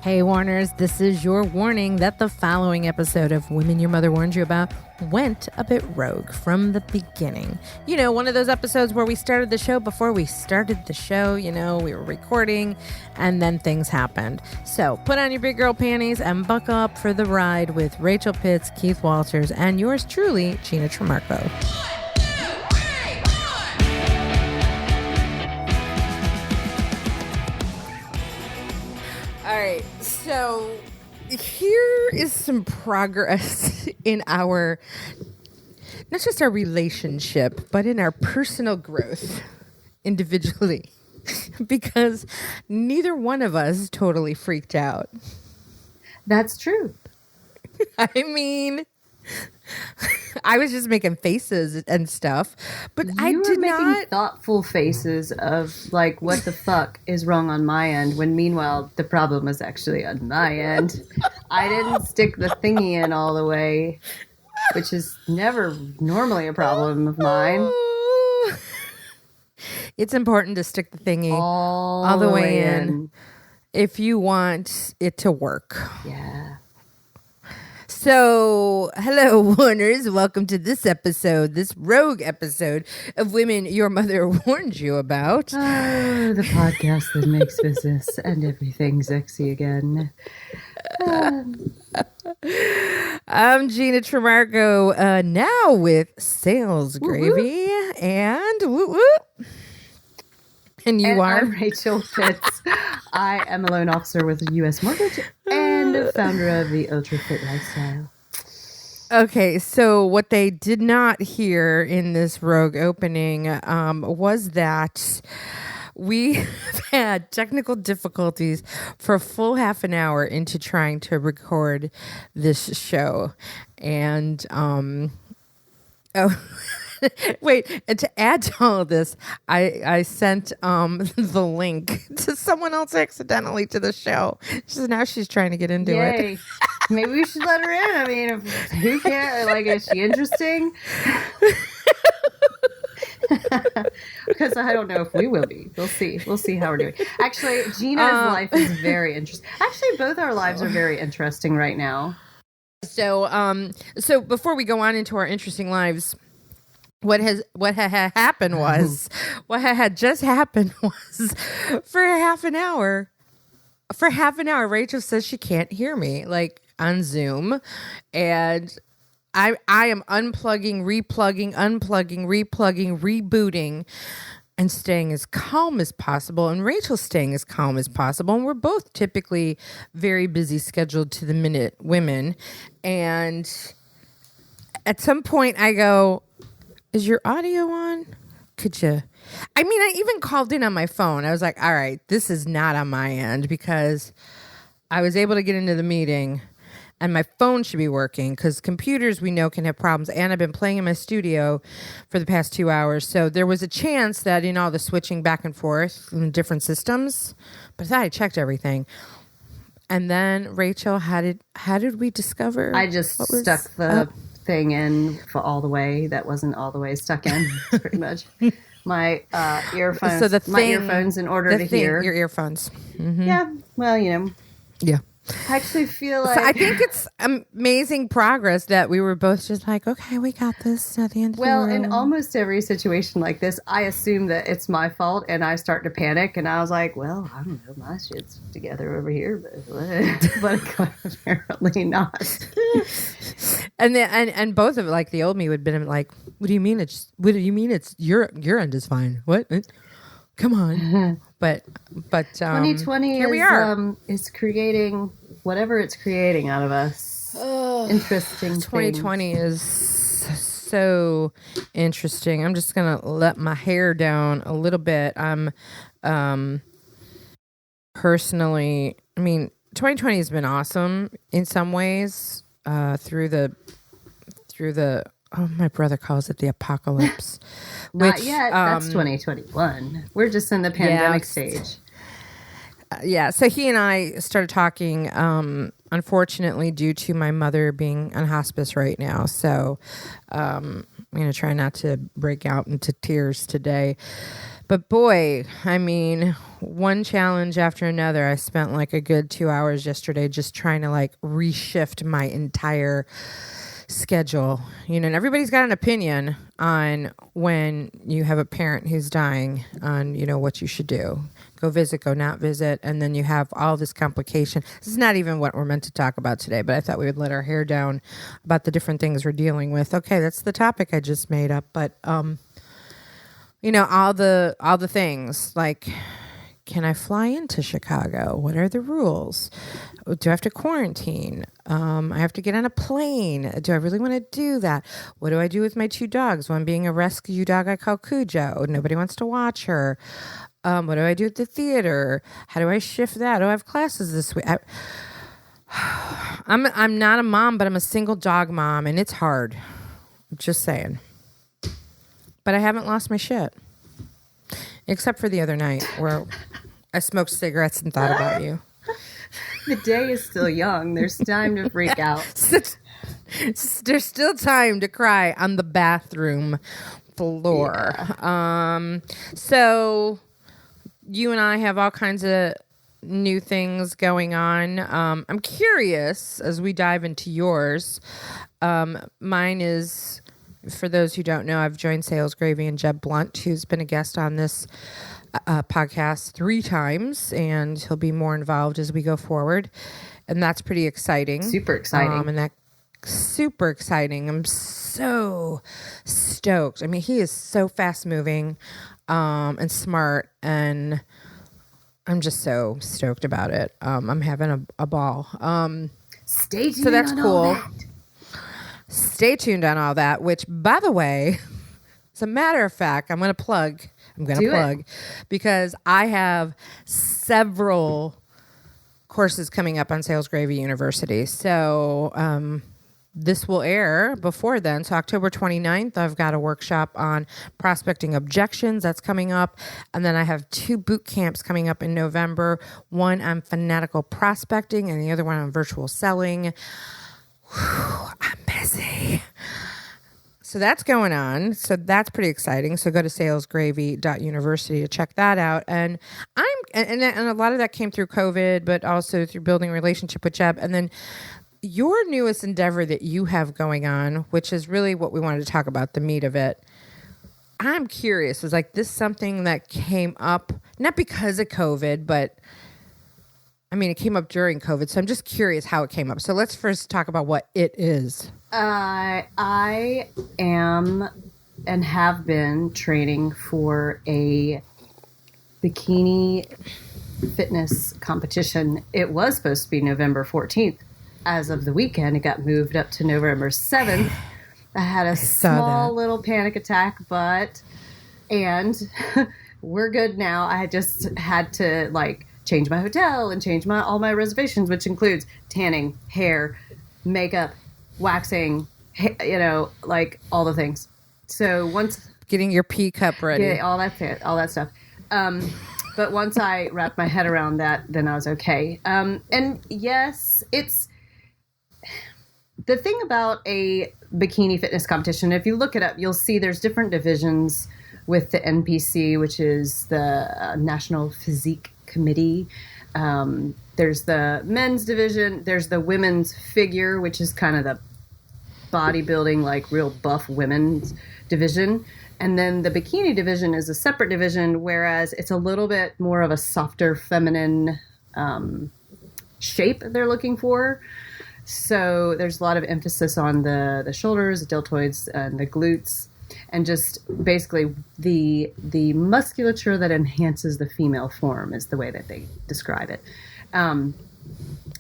Hey, Warners, this is your warning that the following episode of Women Your Mother Warned You About went a bit rogue from the beginning. You know, one of those episodes where we started the show before we started the show. You know, we were recording and then things happened. So put on your big girl panties and buckle up for the ride with Rachel Pitts, Keith Walters, and yours truly, Gina Trimarco. All right, so here is some progress in our, not just our relationship, but in our personal growth individually, because neither one of us totally freaked out. That's true. I mean, I was just making faces and stuff, but I did not. You were making thoughtful faces of like, what the fuck is wrong on my end? When meanwhile, the problem was actually on my end. I didn't stick the thingy in all the way, which is never normally a problem of mine. It's important to stick the thingy all the way in if you want it to work. Yeah. So, hello, Warners. Welcome to this episode, this rogue episode of Women Your Mother Warned You About. Oh, the podcast that makes business and everything sexy again. I'm Gina Trimarco, now with Sales Gravy and whoop. And you are? I'm Rachel Pitts. I am a loan officer with U.S. Mortgage and founder of the Ultra Fit Lifestyle. Okay, so what they did not hear in this rogue opening was that we have had technical difficulties for a full half an hour into trying to record this show. And, wait, and to add to all of this, I sent the link to someone else accidentally to the show. So now she's trying to get into it. Maybe we should let her in. I mean, who cares? Like, is she interesting? Because I don't know if we will be. We'll see. We'll see how we're doing. Actually, Gina's life is very interesting. Actually, both our lives are very interesting right now. So before we go on into our interesting lives, what had happened was for half an hour, Rachel says she can't hear me, like on Zoom, and I am unplugging, replugging, rebooting, and staying as calm as possible, and Rachel's staying as calm as possible, and we're both typically very busy, scheduled to the minute women, and at some point I go, is your audio on? Could you? I mean, I even called in on my phone. I was like, all right, this is not on my end, because I was able to get into the meeting and my phone should be working, because computers we know can have problems. And I've been playing in my studio for the past 2 hours. So there was a chance that, you know, the switching back and forth in different systems, but I thought I checked everything. And then Rachel, how did we discover? I just stuck the thing in for all the way that wasn't all the way stuck in, pretty much. My earphones. So my earphones in order to hear. Your earphones. Mm-hmm. Yeah. Well, you know. Yeah. I actually feel like... So I think it's amazing progress that we were both just like, okay, we got this at the end of the road. Well, in almost every situation like this, I assume that it's my fault, and I start to panic, and I was like, well, I don't know, my shit's together over here, but apparently not. And both of it, like the old me would have been like, what do you mean it's your end is fine? What? Come on. But 2020 here we are. Is creating whatever it's creating out of us. Interesting 2020 things. is so interesting. I'm just going to let my hair down a little bit. I'm personally, I mean, 2020 has been awesome in some ways through the oh, my brother calls it the apocalypse. Not yet. That's 2021. We're just in the pandemic stage. So he and I started talking, unfortunately, due to my mother being on hospice right now. So I'm going to try not to break out into tears today. But boy, I mean, one challenge after another. I spent like a good 2 hours yesterday just trying to like reshift my entire schedule. And everybody's got an opinion on when you have a parent who's dying on, what you should do. Go visit, go not visit. And then you have all this complication. This is not even what we're meant to talk about today, but I thought we would let our hair down about the different things we're dealing with. Okay, that's the topic I just made up. But, all the things like, can I fly into Chicago? What are the rules? Do I have to quarantine? I have to get on a plane. Do I really want to do that? What do I do with my 2 dogs? One being a rescue dog I call Cujo. Nobody wants to watch her. What do I do at the theater? How do I shift that? Oh, I have classes this week. I'm not a mom, but I'm a single dog mom, and it's hard. Just saying. But I haven't lost my shit. Except for the other night where I smoked cigarettes and thought about you. The day is still young. There's time to freak out. There's still time to cry on the bathroom floor. Yeah. So you and I have all kinds of new things going on. I'm curious as we dive into yours. Mine is, for those who don't know, I've joined Sales Gravy and Jeb Blunt, who's been a guest on this podcast 3 times, and he'll be more involved as we go forward. And that's pretty exciting. Super exciting. Super exciting. I'm so stoked. I mean, he is so fast moving and smart, and I'm just so stoked about it. I'm having a ball. Stay tuned. So that's on cool. all that. Stay tuned on all that, which, by the way, as a matter of fact, I'm going to plug because I have several courses coming up on Sales Gravy University. So this will air before then. So October 29th, I've got a workshop on prospecting objections. That's coming up. And then I have 2 boot camps coming up in November. One on fanatical prospecting and the other one on virtual selling. Whew, I'm busy. So that's going on. So that's pretty exciting. So go to salesgravy.university to check that out. And and a lot of that came through COVID, but also through building a relationship with Jeb. And then your newest endeavor that you have going on, which is really what we wanted to talk about, the meat of it. I'm curious. Was like this something that came up, not because of COVID, but I mean, it came up during COVID. So I'm just curious how it came up. So let's first talk about what it is. I am and have been training for a bikini fitness competition. It was supposed to be November 14th. As of the weekend, it got moved up to November 7th. I had a small little panic attack, and we're good now. I just had to change my hotel and change all my reservations, which includes tanning, hair, makeup, waxing, all the things. So once getting your pee cup ready, yeah, all that stuff. But once I wrapped my head around that, then I was okay. And yes, it's the thing about a bikini fitness competition. If you look it up, you'll see there's different divisions with the NPC, which is the National Physique Committee. There's the men's division. There's the women's figure, which is kind of the bodybuilding, real buff women's division. And then the bikini division is a separate division, whereas it's a little bit more of a softer feminine shape they're looking for. So there's a lot of emphasis on the shoulders, the deltoids, and the glutes, and just basically the musculature that enhances the female form is the way that they describe it. And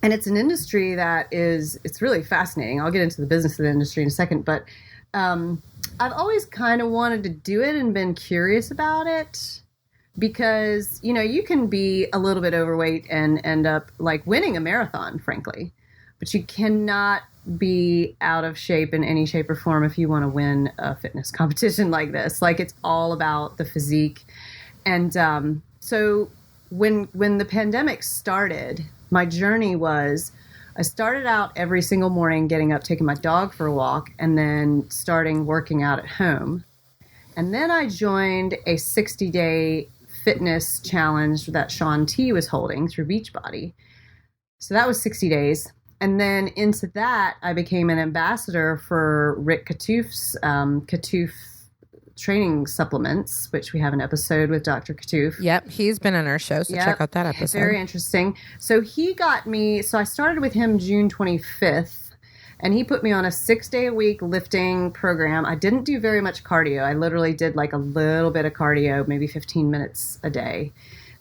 it's an industry that it's really fascinating. I'll get into the business of the industry in a second, but I've always kind of wanted to do it and been curious about it because, you can be a little bit overweight and end up winning a marathon, frankly, but you cannot be out of shape in any shape or form if you want to win a fitness competition like this. It's all about the physique. And so when the pandemic started, my journey was I started out every single morning getting up, taking my dog for a walk, and then starting working out at home. And then I joined a 60-day fitness challenge that Shaun T was holding through Beachbody. So that was 60 days. And then into that, I became an ambassador for Rick Katouf's Katouf training supplements, which we have an episode with Dr. Katouf. Yep, he's been on our show, so check out that episode. Very interesting. So he got me, so I started with him June 25th, and he put me on a 6-day-a-week lifting program. I didn't do very much cardio. I literally did like a little bit of cardio, maybe 15 minutes a day.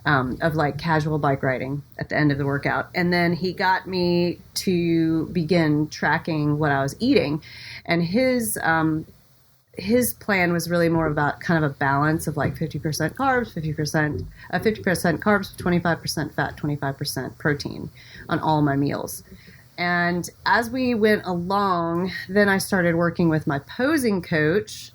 Of like casual bike riding at the end of the workout. And then he got me to begin tracking what I was eating. And his plan was really more about kind of a balance of like 50% carbs, 50% carbs, 25% fat, 25% protein on all my meals. And as we went along, then I started working with my posing coach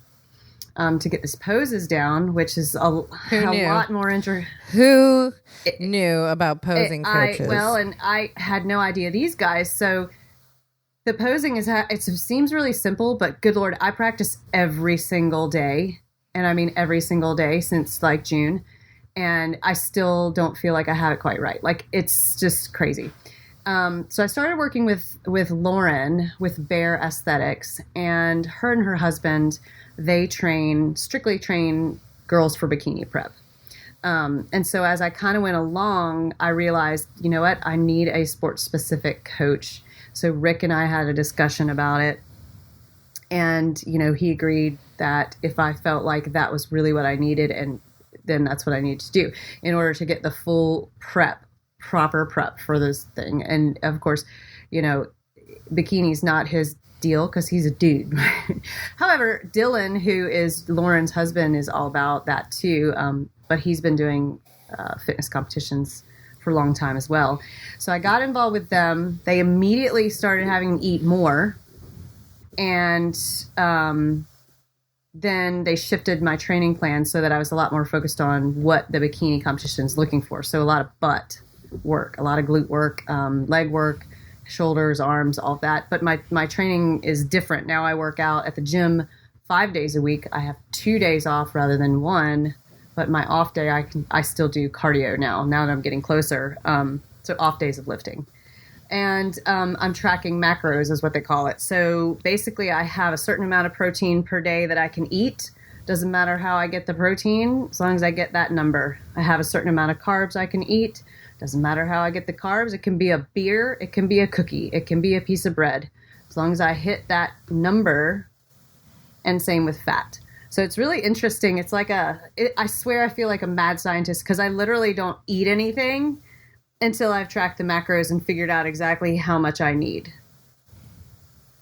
to get these poses down, which is a lot more interesting. Who knew about posing coaches? And I had no idea these guys. So the posing it seems really simple, but good Lord, I practice every single day. And I mean every single day since like June. And I still don't feel like I have it quite right. Like it's just crazy. So I started working with Lauren with Bear Aesthetics, and her husband, they strictly train girls for bikini prep. And so as I kind of went along, I realized, you know what, I need a sports specific coach. So Rick and I had a discussion about it. And, you know, he agreed that if I felt like that was really what I needed, and then that's what I needed to do in order to get the full proper prep for this thing. And of course, you know, bikini's not his deal because he's a dude. However, Dylan, who is Lauren's husband, is all about that too. But he's been doing fitness competitions for a long time as well. So I got involved with them. They immediately started having me eat more. And then they shifted my training plan so that I was a lot more focused on what the bikini competition is looking for. So a lot of butt work, a lot of glute work, leg work, shoulders, arms, all of that. But my training is different. Now I work out at the gym 5 days a week. I have 2 days off rather than 1. But my off day, I still do cardio now that I'm getting closer. So off days of lifting. And I'm tracking macros is what they call it. So basically I have a certain amount of protein per day that I can eat. Doesn't matter how I get the protein, as long as I get that number. I have a certain amount of carbs I can eat. Doesn't matter how I get the carbs. It can be a beer. It can be a cookie. It can be a piece of bread. As long as I hit that number, and same with fat. So it's really interesting. It's like I swear I feel like a mad scientist because I literally don't eat anything until I've tracked the macros and figured out exactly how much I need.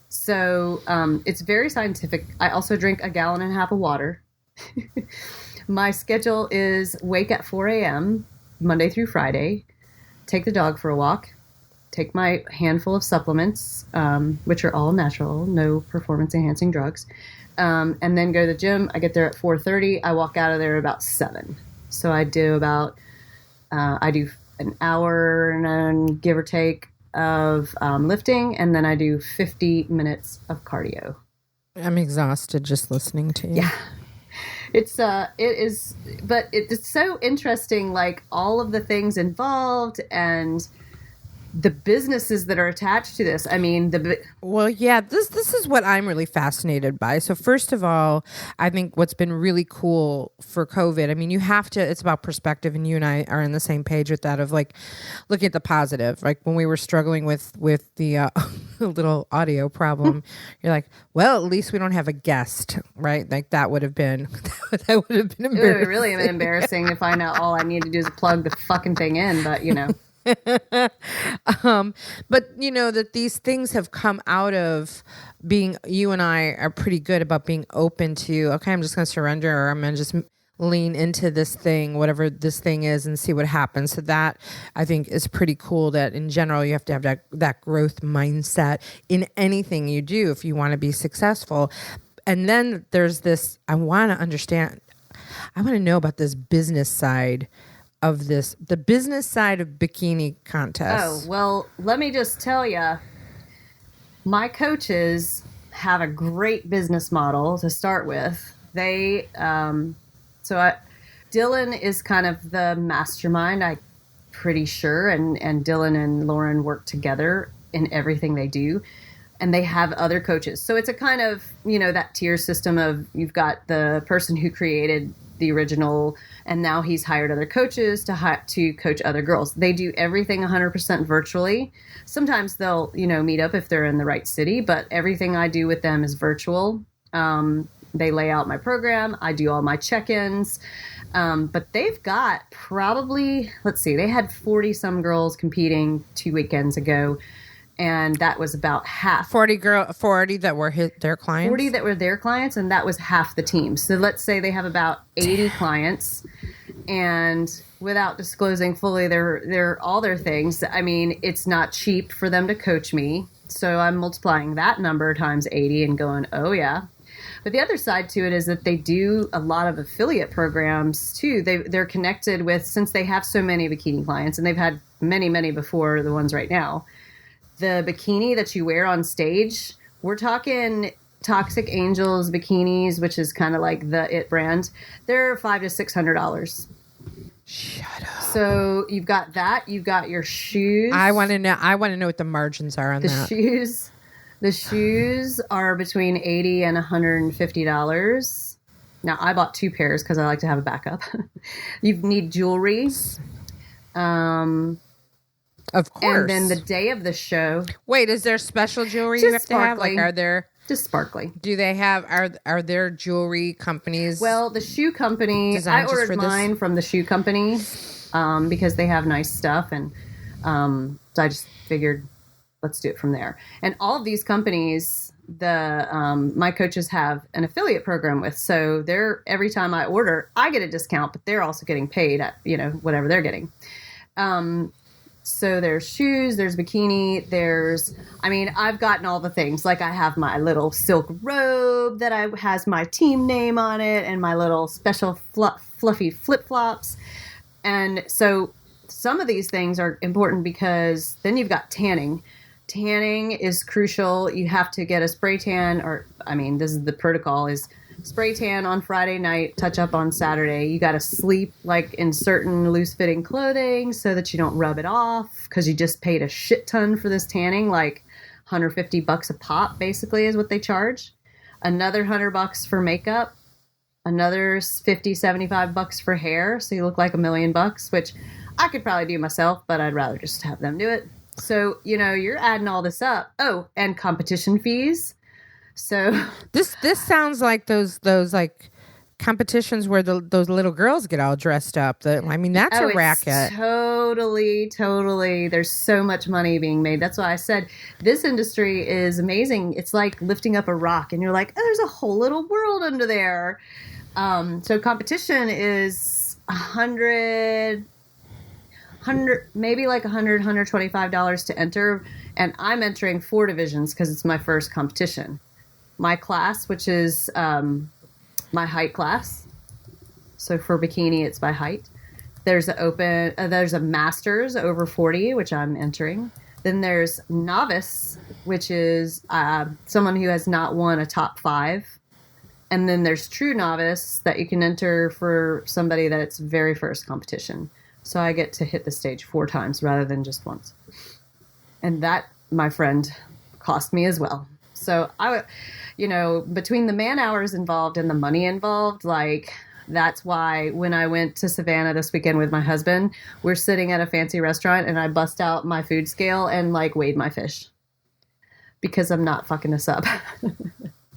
So it's very scientific. I also drink 1.5 gallons of water. My schedule is wake at 4 a.m., Monday through Friday, take the dog for a walk, take my handful of supplements, which are all natural, no performance-enhancing drugs, and then go to the gym. I get there at 4:30. I walk out of there about 7. So I do an hour and give or take of lifting, and then I do 50 minutes of cardio. I'm exhausted just listening to you. Yeah. It's so interesting, like all of the things involved and the businesses that are attached to this. I mean, this is what I'm really fascinated by. So first of all, I think what's been really cool for COVID, I mean, it's about perspective, and you and I are on the same page with that of like looking at the positive. Like when we were struggling with the little audio problem, you're like, well, at least we don't have a guest, right? Like that would have been embarrassing. It would really have been embarrassing to find out all I need to do is plug the fucking thing in, but you know. But you know that these things have come out of being, you and I are pretty good about being open to, okay, I'm just going to surrender, or I'm going to just lean into this thing, whatever this thing is, and see what happens. So that I think is pretty cool, that in general you have to have that growth mindset in anything you do if you want to be successful. And then there's this, I want to know about this business side of this, the business side of bikini contests. Oh, well, let me just tell you, my coaches have a great business model to start with. They, Dylan is kind of the mastermind, I'm pretty sure. And Dylan and Lauren work together in everything they do. And they have other coaches. So it's a kind of, that tier system of you've got the person who created the original, and now he's hired other coaches to coach other girls. They do everything 100% virtually. Sometimes they'll, meet up if they're in the right city, but everything I do with them is virtual. They lay out my program. I do all my check-ins. But they've got probably, they had 40 some girls competing 2 weekends ago. And that was about half. 40 that were their clients? 40 that were their clients, and that was half the team. So let's say they have about 80 clients, and without disclosing fully all their things, I mean, it's not cheap for them to coach me. So I'm multiplying that number times 80 and going, oh yeah. But the other side to it is that they do a lot of affiliate programs too. They're connected with, since they have so many bikini clients, and they've had many, many before the ones right now. The bikini that you wear on stage, we're talking Toxic Angels bikinis, which is kind of like the it brand. They're $500 to $600. Shut up. So you've got that. You've got your shoes. I want to know what the margins are on that. The shoes are between $80 and $150. Now I bought 2 pairs because I like to have a backup. You need jewelry. Of course. And then the day of the show. Wait, is there special jewelry you have sparkly. to have? Like, are there just sparkly? Do they have? Are there jewelry companies? Well, the shoe company. I ordered mine from the shoe company because they have nice stuff, and so I just figured let's do it from there. And all of these companies, my coaches have an affiliate program with, so they're every time I order, I get a discount, but they're also getting paid at whatever they're getting. So there's shoes, there's bikini, I've gotten all the things. Like I have my little silk robe that has my team name on it, and my little special fluffy flip-flops. And so some of these things are important because then you've got tanning. Tanning is crucial. You have to get a spray tan, this is the protocol, is spray tan on Friday night, touch up on Saturday. You got to sleep like in certain loose-fitting clothing so that you don't rub it off, because you just paid a shit ton for this tanning, like $150 a pop basically is what they charge. Another $100 for makeup, another $50-$75 for hair, so you look like $1 million, which I could probably do myself, but I'd rather just have them do it. So, you're adding all this up. Oh, and competition fees. So this sounds like those like competitions where those little girls get all dressed up. That's a racket. Totally. There's so much money being made. That's why I said this industry is amazing. It's like lifting up a rock, and you're like, oh, there's a whole little world under there. So competition is $100, maybe like $125 to enter, and I'm entering 4 divisions because it's my first competition. My class, which is my height class. So for bikini, it's by height. There's a master's over 40, which I'm entering. Then there's novice, which is someone who has not won a top 5. And then there's true novice that you can enter for somebody that it's very first competition. So I get to hit the stage 4 times rather than just once. And that, my friend, cost me as well. So between the man hours involved and the money involved, that's why when I went to Savannah this weekend with my husband, we're sitting at a fancy restaurant and I bust out my food scale and weighed my fish because I'm not fucking this up.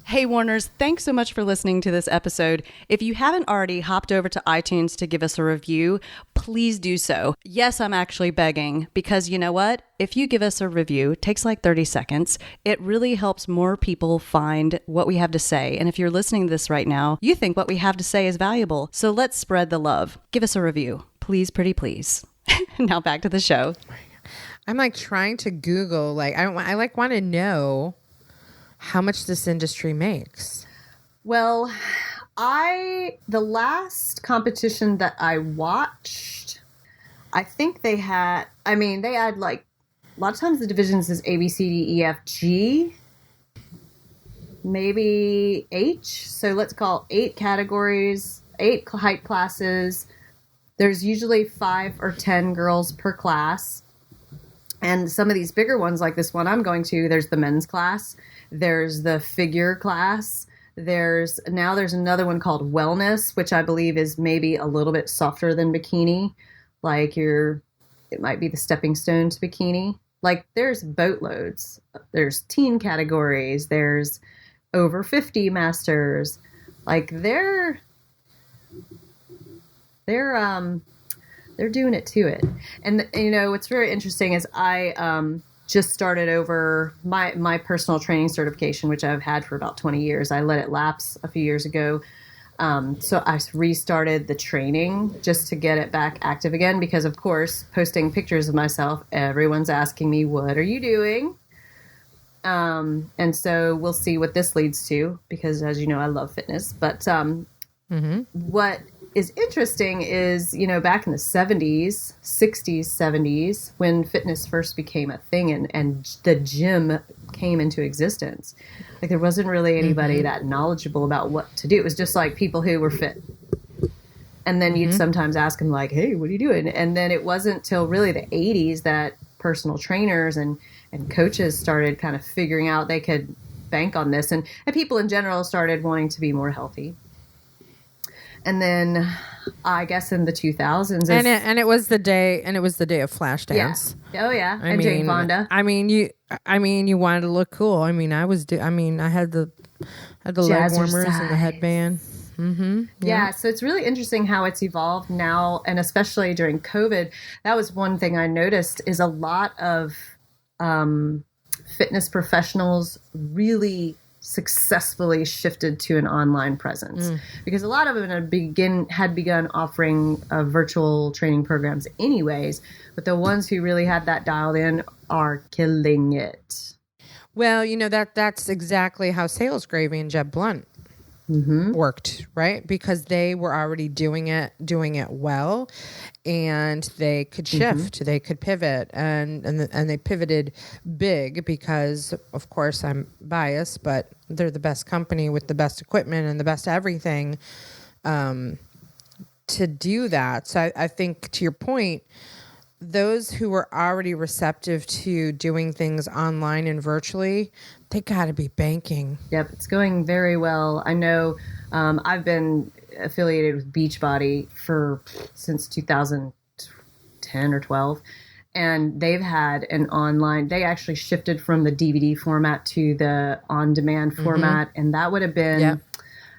Hey, Warners, thanks so much for listening to this episode. If you haven't already hopped over to iTunes to give us a review, please do so. Yes, I'm actually begging, because you know what? If you give us a review, it takes like 30 seconds. It really helps more people find what we have to say. And if you're listening to this right now, you think what we have to say is valuable. So let's spread the love. Give us a review. Please, pretty please. Now back to the show. I'm trying to Google, I want to know how much this industry makes. Well, the last competition that I watched, I think they had a lot of times the divisions is A, B, C, D, E, F, G. maybe H. So let's call 8 categories, 8 height classes. There's usually 5 or 10 girls per class. And some of these bigger ones, like this one I'm going to, there's the men's class. There's the figure class. There's another one called wellness, which I believe is maybe a little bit softer than bikini. Like it might be the stepping stone to bikini. Like there's boatloads. There's teen categories. There's over 50 masters. Like they're doing it to it. And you know, what's very interesting is I just started over my personal training certification, which I've had for about 20 years. I let it lapse a few years ago. So I restarted the training just to get it back active again, because of course, posting pictures of myself, everyone's asking me, what are you doing? And so we'll see what this leads to, because as you know, I love fitness, but, what is interesting is, you know, back in the 70s, 60s, 70s, when fitness first became a thing and the gym came into existence, like there wasn't really anybody that knowledgeable about what to do. It was just like people who were fit. And then you'd sometimes ask them like, hey, what are you doing? And then it wasn't till really the 80s that personal trainers and coaches started kind of figuring out they could bank on this. And people in general started wanting to be more healthy. And then I guess in the 2000s, and it was the day of Flashdance. Yeah. Oh yeah, and Jane Fonda. I mean, you wanted to look cool. I mean, I had the leg warmers and the headband. Yeah, so it's really interesting how it's evolved now, and especially during COVID. That was one thing I noticed is a lot of fitness professionals really successfully shifted to an online presence, because a lot of them had begun offering virtual training programs anyways, but the ones who really had that dialed in are killing it. Well, you know, that's exactly how Sales Gravy and Jeb Blunt worked, right? Because they were already doing it well, and they could shift, they could pivot, and they pivoted big because, of course, I'm biased, but they're the best company with the best equipment and the best everything to do that. So I think, to your point, those who were already receptive to doing things online and virtually, they got to be banking. Yep, it's going very well. I know I've been affiliated with Beachbody since 2010 or 12, and they've had an online. They actually shifted from the DVD format to the on-demand format, and that would have been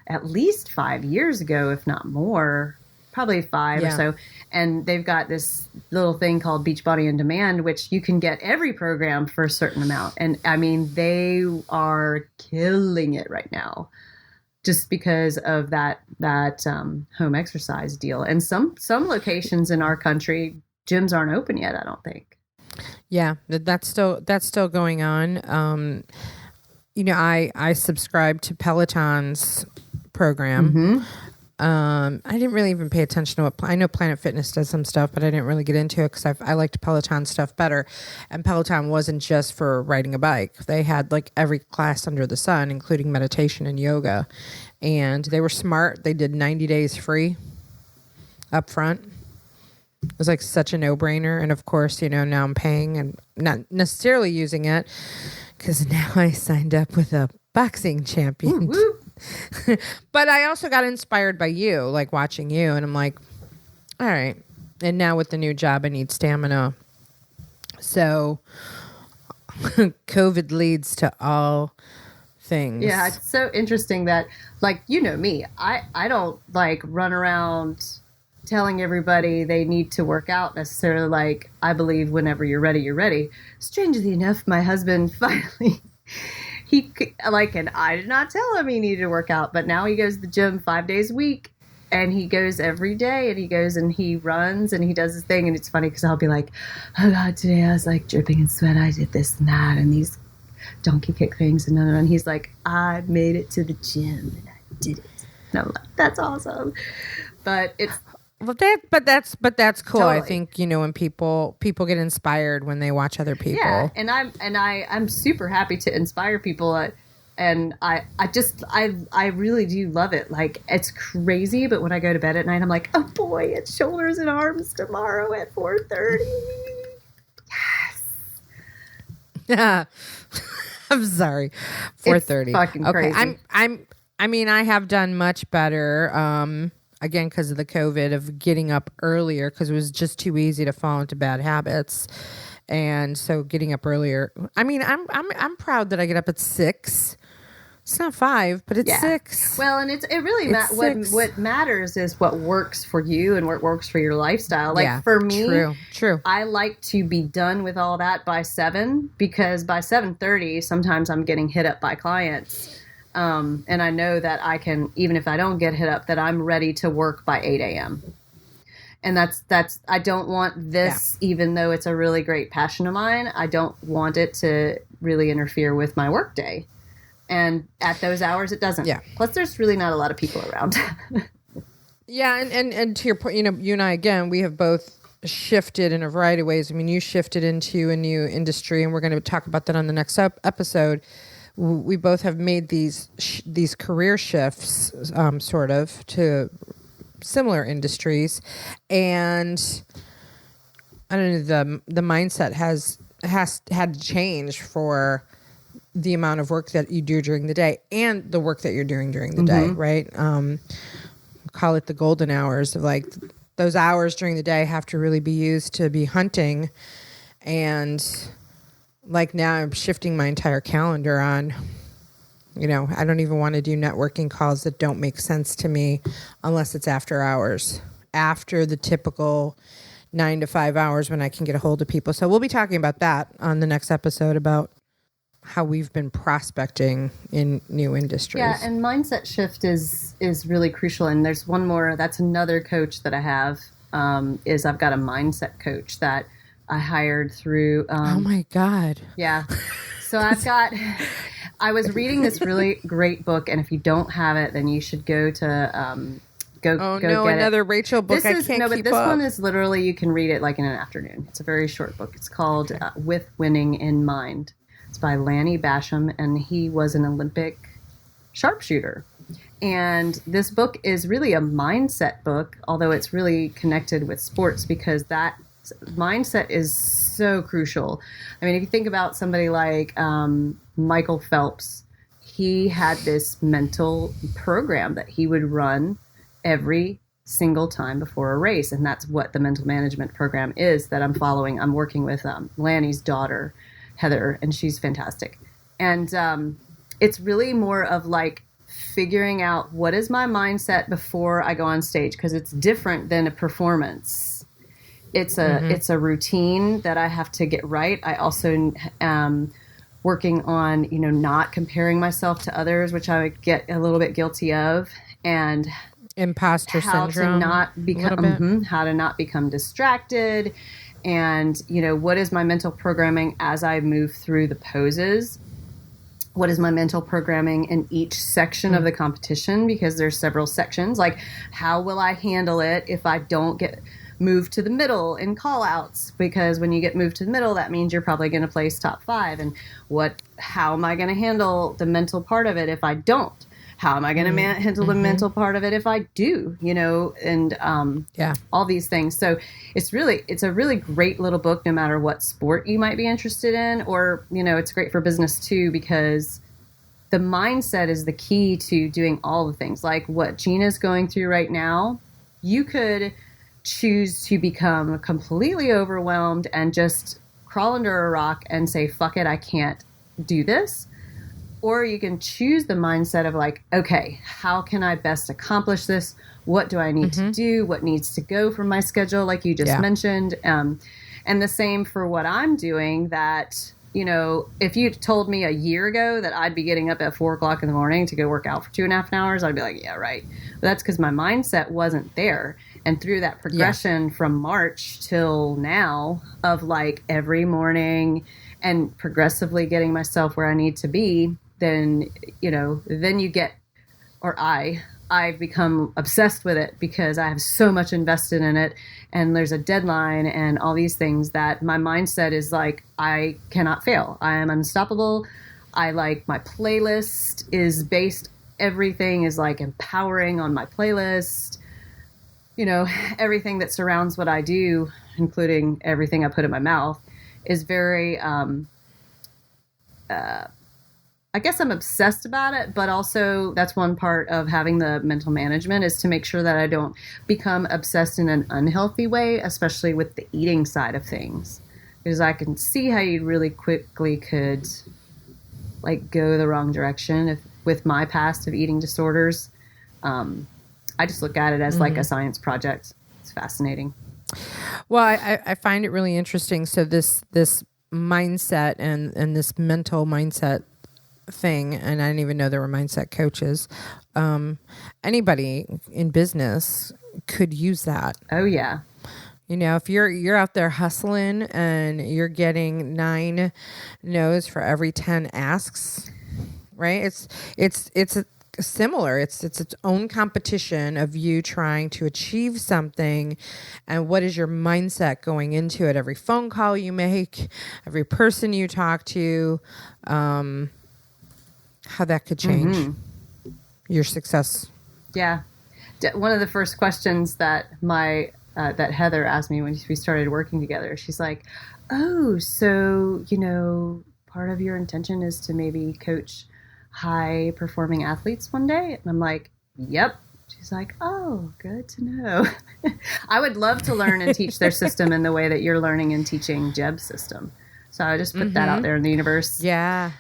at least 5 years ago, if not more. Probably 5 or so. And they've got this little thing called Beachbody on Demand, which you can get every program for a certain amount. And I mean, they are killing it right now just because of that home exercise deal. And some locations in our country, gyms aren't open yet, I don't think. Yeah, that's still going on. You know, I subscribe to Peloton's program. I didn't really even pay attention to what I know. Planet Fitness does some stuff, but I didn't really get into it because I liked Peloton stuff better. And Peloton wasn't just for riding a bike; they had like every class under the sun, including meditation and yoga. And they were smart. They did 90 days free up front. It was like such a no-brainer. And of course, you know, now I'm paying and not necessarily using it because now I signed up with a boxing champion. Woo, woo. But I also got inspired by you, like watching you, and I'm like, all right. And now with the new job, I need stamina. So COVID leads to all things. Yeah, it's so interesting that, like, you know me, I don't like run around telling everybody they need to work out necessarily. Like, I believe whenever you're ready, you're ready. Strangely enough, my husband finally... and I did not tell him he needed to work out, but now he goes to the gym 5 days a week, and he goes every day, and he goes and he runs and he does his thing. And it's funny because I'll be like, oh God, today I was like dripping in sweat. I did this and that and these donkey kick things. And he's like, I made it to the gym and I did it. And I'm like, that's awesome. But it's, But that's cool. Totally. I think, you know, when people get inspired when they watch other people. yeah, and I'm super happy to inspire people. And I really do love it. Like, it's crazy, but when I go to bed at night, I'm like, oh boy, it's shoulders and arms tomorrow at 4:30. Yeah. I'm sorry. 4:30. It's fucking okay. crazy. I mean, I have done much better. Again, because of the COVID, of getting up earlier, because it was just too easy to fall into bad habits. And so getting up earlier, I mean, I'm proud that I get up at 6. It's not 5, but it's 6. Well, and what matters is what works for you and what works for your lifestyle. Like, for me, true. I like to be done with all that by 7, because by 7:30, sometimes I'm getting hit up by clients. And I know that I can, even if I don't get hit up, that I'm ready to work by 8 a.m. And that's I don't want this, even though it's a really great passion of mine, I don't want it to really interfere with my work day. And at those hours, it doesn't. Yeah. Plus, there's really not a lot of people around. Yeah, and to your point, you and I, again, we have both shifted in a variety of ways. I mean, you shifted into a new industry, and we're going to talk about that on the next episode. We both have made these career shifts, sort of, to similar industries, and I don't know, the mindset has had to change for the amount of work that you do during the day and the work that you're doing during the day, right? Call it the golden hours of, like, those hours during the day have to really be used to be hunting. And like, now I'm shifting my entire calendar on, I don't even want to do networking calls that don't make sense to me unless it's after hours, after the typical 9 to 5 hours when I can get a hold of people. So we'll be talking about that on the next episode, about how we've been prospecting in new industries. Yeah, and mindset shift is really crucial. And there's one more, that's another coach that I have, is I've got a mindset coach that I hired through. Oh my God. Yeah. So I was reading this really great book, and if you don't have it, then you should go to, go get another it. Rachel book. But this one is literally, you can read it like in an afternoon. It's a very short book. It's called With Winning in Mind. It's by Lanny Basham, and he was an Olympic sharpshooter. And this book is really a mindset book, although it's really connected with sports, because that mindset is so crucial. I mean, if you think about somebody like Michael Phelps, he had this mental program that he would run every single time before a race. And that's what the mental management program is that I'm following. I'm working with Lanny's daughter, Heather, and she's fantastic. And it's really more of like figuring out what is my mindset before I go on stage, because it's different than a performance. It's a routine that I have to get right. I also am working on, not comparing myself to others, which I would get a little bit guilty of, and imposter syndrome. How to not become distracted. And, what is my mental programming as I move through the poses? What is my mental programming in each section of the competition? Because there's several sections. Like, how will I handle it if I don't get moved to the middle in call-outs? Because when you get moved to the middle, that means you're probably going to place top 5. And how am I going to handle the mental part of it if I don't? How am I going to handle the mental part of it if I do, and all these things. So it's a really great little book, no matter what sport you might be interested in, or, it's great for business too, because the mindset is the key to doing all the things. Like what Gina's going through right now, you could choose to become completely overwhelmed and just crawl under a rock and say, fuck it, I can't do this. Or you can choose the mindset of like, okay, how can I best accomplish this? What do I need to do? What needs to go from my schedule, like you just mentioned? And the same for what I'm doing, that, if you told me a year ago that I'd be getting up at 4 o'clock in the morning to go work out for 2.5 hours, I'd be like, yeah, right. But that's because my mindset wasn't there. And through that progression from March till now of like every morning and progressively getting myself where I need to be, then you get, or I've become obsessed with it, because I have so much invested in it, and there's a deadline and all these things, that my mindset is like, I cannot fail. I am unstoppable. I like my playlist is based, everything is like empowering on my playlist. You know, everything that surrounds what I do, including everything I put in my mouth, is very, I guess I'm obsessed about it, but also that's one part of having the mental management is to make sure that I don't become obsessed in an unhealthy way, especially with the eating side of things. Because I can see how you really quickly could like go the wrong direction if with my past of eating disorders. I just look at it as like a science project. It's fascinating. Well, I find it really interesting. So this mindset and this mental mindset thing, and I didn't even know there were mindset coaches. Anybody in business could use that. Oh yeah. You know, if you're out there hustling and you're getting 9 no's for every 10 asks, right? It's similar. It's its own competition of you trying to achieve something, and what is your mindset going into it? Every phone call you make, every person you talk to, how that could change your success. Yeah. One of the first questions that that Heather asked me when we started working together, she's like, oh, so, you know, part of your intention is to maybe coach high performing athletes one day? And I'm like, yep. She's like, oh, good to know. I would love to learn and teach their system in the way that you're learning and teaching Jeb's system. So I just put that out there in the universe. Yeah.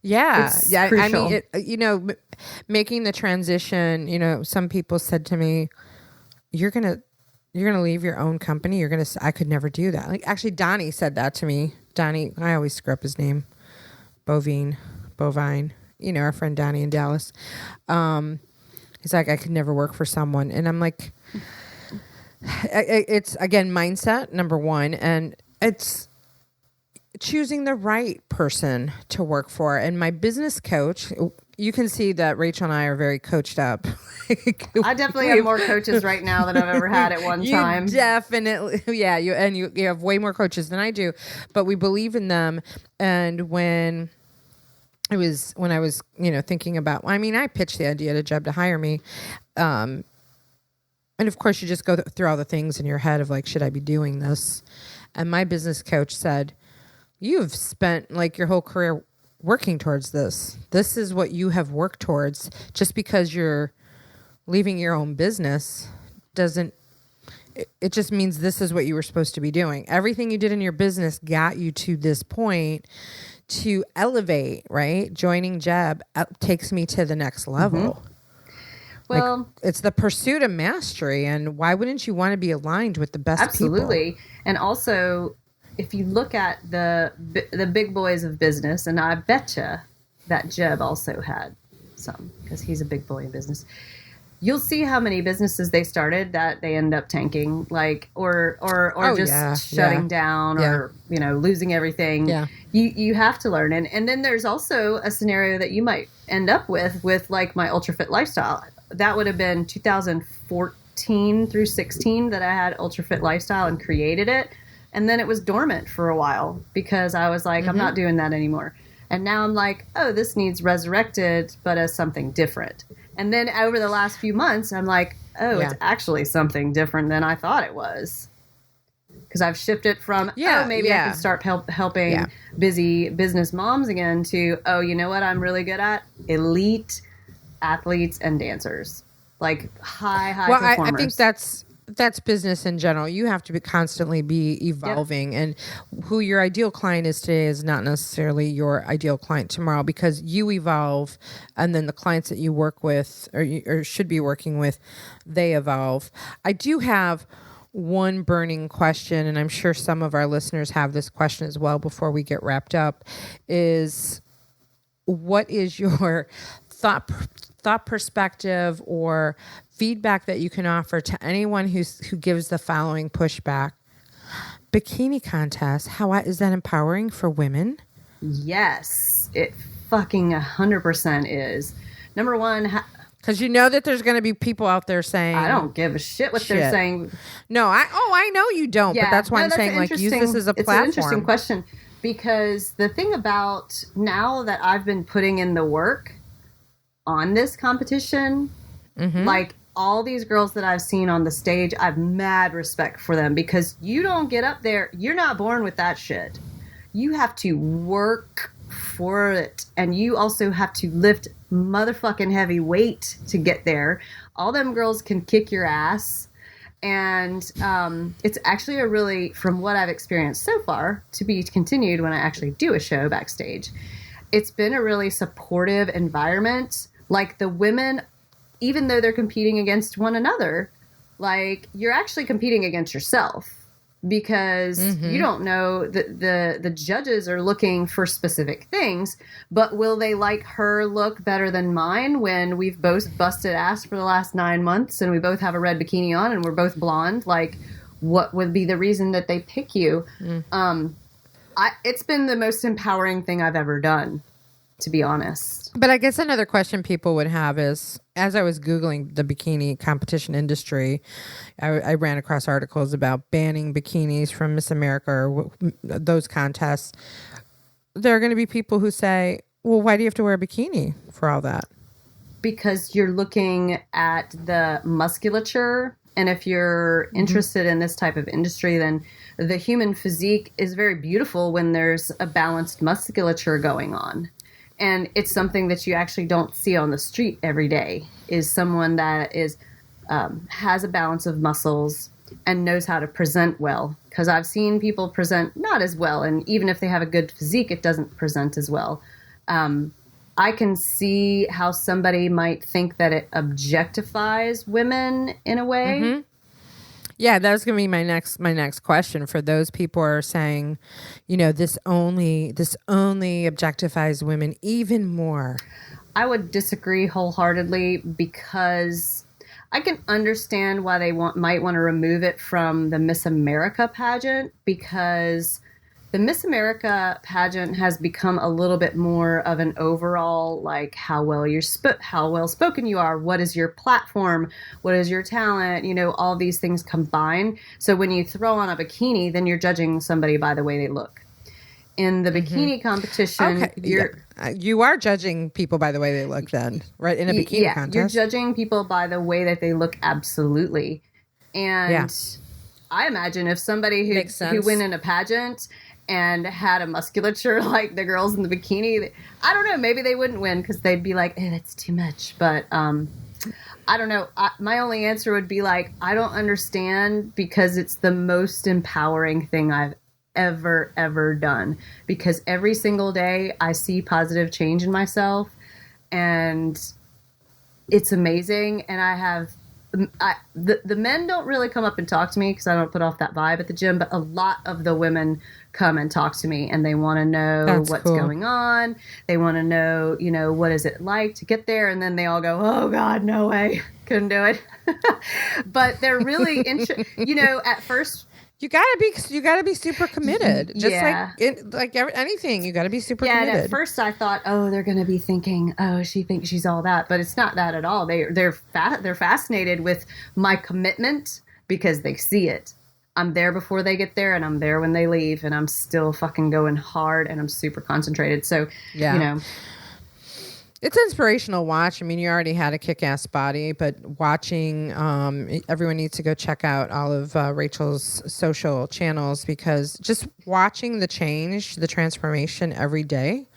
Yeah. It's yeah. crucial. I mean, you know, making the transition, you know, some people said to me, you're going to leave your own company. I could never do that. Like actually Donnie said that to me. Donnie, I always screw up his name. Bovine, you know, our friend Donnie in Dallas. He's like, I could never work for someone. And I'm like, it's again, mindset, number one. And it's choosing the right person to work for. And my business coach, you can see that Rachel and I are very coached up. I definitely have more coaches right now than I've ever had at one time. Definitely. Yeah. You have way more coaches than I do, but we believe in them. And when I was, you know, thinking about, I mean, I pitched the idea to Jeb to hire me. And of course you just go through all the things in your head of like, should I be doing this? And my business coach said, you've spent like your whole career working towards this. This is what you have worked towards. Just because you're leaving your own business it just means this is what you were supposed to be doing. Everything you did in your business got you to this point to elevate, right? Joining Jeb takes me to the next level. Well, like, it's the pursuit of mastery. And why wouldn't you want to be aligned with the best absolutely. people? And also, if you look at the big boys of business, and I betcha that Jeb also had some, because he's a big boy in business, you'll see how many businesses they started that they end up tanking, like, or shutting down, or, you know, losing everything. Yeah. You have to learn. And then there's also a scenario that you might end up with like my Ultra Fit lifestyle. That would have been 2014 through 16 that I had Ultra Fit lifestyle and created it. And then it was dormant for a while because I was like, I'm not doing that anymore. And now I'm like, oh, this needs resurrected, but as something different. And then over the last few months, I'm like, oh, it's actually something different than I thought it was. Because I've shifted from, maybe I can start helping busy business moms again to, oh, you know what I'm really good at? Elite athletes and dancers. Like high performers. I think that's business in general. You have to constantly be evolving, and who your ideal client is today is not necessarily your ideal client tomorrow, because you evolve, and then the clients that you work with or should be working with, they evolve. I do have one burning question, and I'm sure some of our listeners have this question as well before we get wrapped up, is what is your thought perspective or feedback that you can offer to anyone who gives the following pushback? Bikini contest, how is that empowering for women? Yes, it fucking 100% is. Number one, because you know that there's going to be people out there saying, I don't give a shit what they're saying. No, I know you don't, but that's why I'm saying, like, use this as a platform. It's an interesting question, because the thing about now that I've been putting in the work on this competition, like all these girls that I've seen on the stage, I have mad respect for them because you don't get up there. You're not born with that shit. You have to work for it. And you also have to lift motherfucking heavy weight to get there. All them girls can kick your ass. And it's actually a really, from what I've experienced so far, to be continued when I actually do a show backstage, it's been a really supportive environment. Like the women, even though they're competing against one another, like you're actually competing against yourself because you don't know the judges are looking for specific things, but will they like her look better than mine when we've both busted ass for the last 9 months and we both have a red bikini on and we're both blonde? Like, what would be the reason that they pick you? It's been the most empowering thing I've ever done, to be honest. But I guess another question people would have is, as I was Googling the bikini competition industry, I ran across articles about banning bikinis from Miss America or those contests. There are going to be people who say, well, why do you have to wear a bikini for all that? Because you're looking at the musculature. And if you're interested in this type of industry, then the human physique is very beautiful when there's a balanced musculature going on. And it's something that you actually don't see on the street every day, is someone that is has a balance of muscles and knows how to present well. Because I've seen people present not as well, and even if they have a good physique, it doesn't present as well. I can see how somebody might think that it objectifies women in a way. Yeah, that was going to be my next question. For those people who are saying, you know, this only objectifies women even more. I would disagree wholeheartedly because I can understand why they might want to remove it from the Miss America pageant, because the Miss America pageant has become a little bit more of an overall, like how well spoken you are, what is your platform, what is your talent, you know, all these things combined. So when you throw on a bikini, then you're judging somebody by the way they look. In the bikini competition, you are judging people by the way they look then, right? In a bikini contest. You're judging people by the way that they look, absolutely. And I imagine if somebody who went in a pageant and had a musculature like the girls in the bikini, I don't know, maybe they wouldn't win because they'd be like, that's too much. But I don't know. My only answer would be like, I don't understand, because it's the most empowering thing I've ever done, because every single day I see positive change in myself and it's amazing. And the men don't really come up and talk to me because I don't put off that vibe at the gym, but a lot of the women come and talk to me and they want to know what's going on. They want to know, you know, what is it like to get there? And then they all go, oh God, no way. Couldn't do it. But they're really, you know, at first, you gotta be super committed. Just anything, you gotta be super committed. And at first I thought, oh, they're gonna be thinking, oh, she thinks she's all that, but it's not that at all. They're fascinated with my commitment because they see it. I'm there before they get there, and I'm there when they leave, and I'm still fucking going hard, and I'm super concentrated. So, you know. It's inspirational watch. I mean, you already had a kick-ass body, but watching, everyone needs to go check out all of Rachel's social channels, because just watching the change, the transformation every day,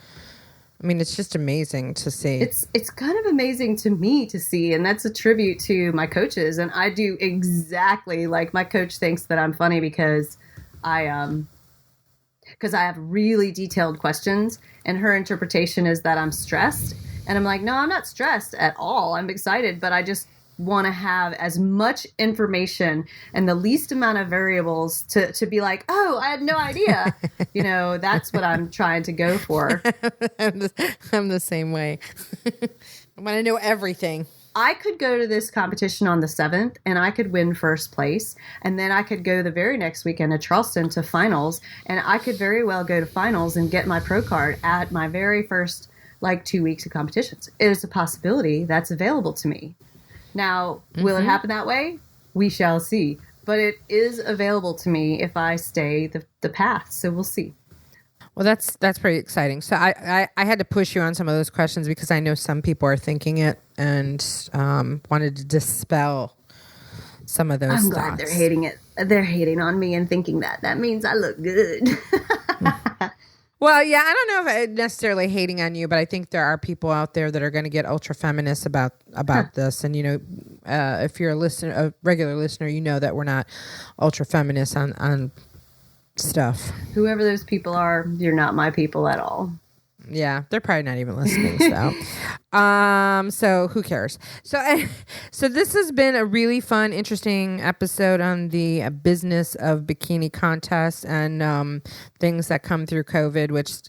I mean, it's just amazing to see. It's kind of amazing to me to see, and that's a tribute to my coaches. And I do exactly like my coach thinks that I'm funny because I have really detailed questions, and her interpretation is that I'm stressed. And I'm like, no, I'm not stressed at all. I'm excited, but I just want to have as much information and the least amount of variables to be like, oh, I had no idea. You know, that's what I'm trying to go for. I'm the same way. I want to know everything. I could go to this competition on the 7th and I could win first place. And then I could go the very next weekend to Charleston to finals. And I could very well go to finals and get my pro card at my very first 2 weeks of competitions. It is a possibility that's available to me. Now, will it happen that way? We shall see. But it is available to me if I stay the path. So we'll see. Well, that's pretty exciting. So I had to push you on some of those questions because I know some people are thinking it and wanted to dispel some of those I'm thoughts. glad they're hating it. They're hating on me and thinking that. That means I look good. Well, yeah, I don't know if I'm necessarily hating on you, but I think there are people out there that are going to get ultra feminist about this. And, if you're a regular listener, you know that we're not ultra feminist on stuff. Whoever those people are, you're not my people at all. Yeah, they're probably not even listening. So who cares? So this has been a really fun, interesting episode on the business of bikini contests and things that come through COVID, which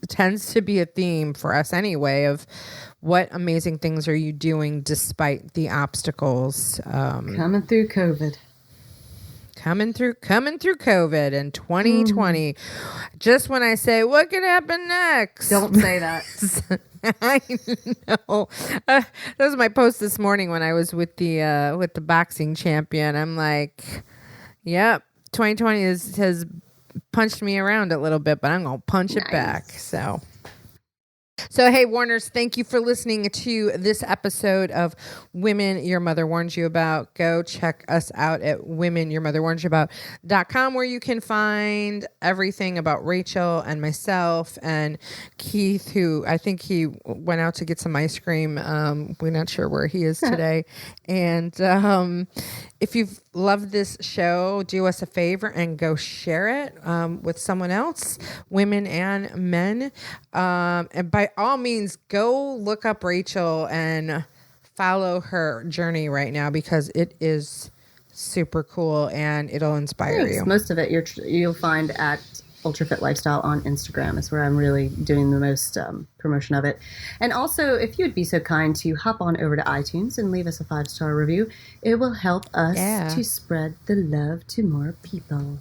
tends to be a theme for us anyway. Of what amazing things are you doing despite the obstacles coming through COVID. Coming through COVID in 2020. Just when I say, what could happen next? Don't say that. I know. That was my post this morning when I was with the boxing champion. I'm like, yep, 2020 has punched me around a little bit, but I'm going to punch it back. So, hey, Warners, thank you for listening to this episode of Women Your Mother Warns You About. Go check us out at womenyourmotherwarnsyouabout.com, where you can find everything about Rachel and myself and Keith, who I think he went out to get some ice cream. We're not sure where he is today. And if you've loved this show, do us a favor and go share it with someone else, women and men. And by all means, go look up Rachel and follow her journey right now because it is super cool and it'll inspire you. Most of it you'll find at Ultrafit Lifestyle on Instagram is where I'm really doing the most promotion of it. And also, if you would be so kind to hop on over to iTunes and leave us a 5-star review, it will help us to spread the love to more people.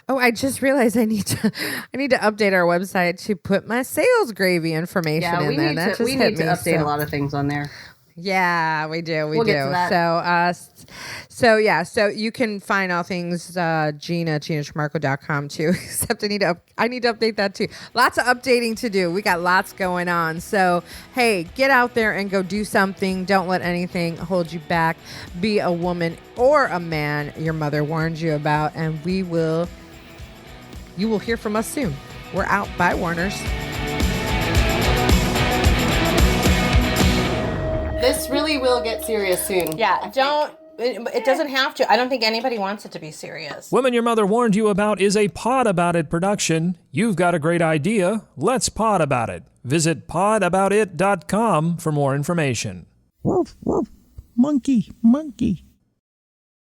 Oh, I just realized I need to update our website to put my sales gravy information in there. We need to update a lot of things on there. Yeah, we do. We'll get to that. So you can find all things GinaTrimarco.com too. Except I need to update that too. Lots of updating to do. We got lots going on. So hey, get out there and go do something. Don't let anything hold you back. Be a woman or a man your mother warned you about, and you will hear from us soon. We're out. Bye, Warners. This really will get serious soon. Yeah, it doesn't have to. I don't think anybody wants it to be serious. Women Your Mother Warned You About is a Pod About It production. You've got a great idea. Let's pod about it. Visit podaboutit.com for more information. Woof, woof. Monkey, monkey.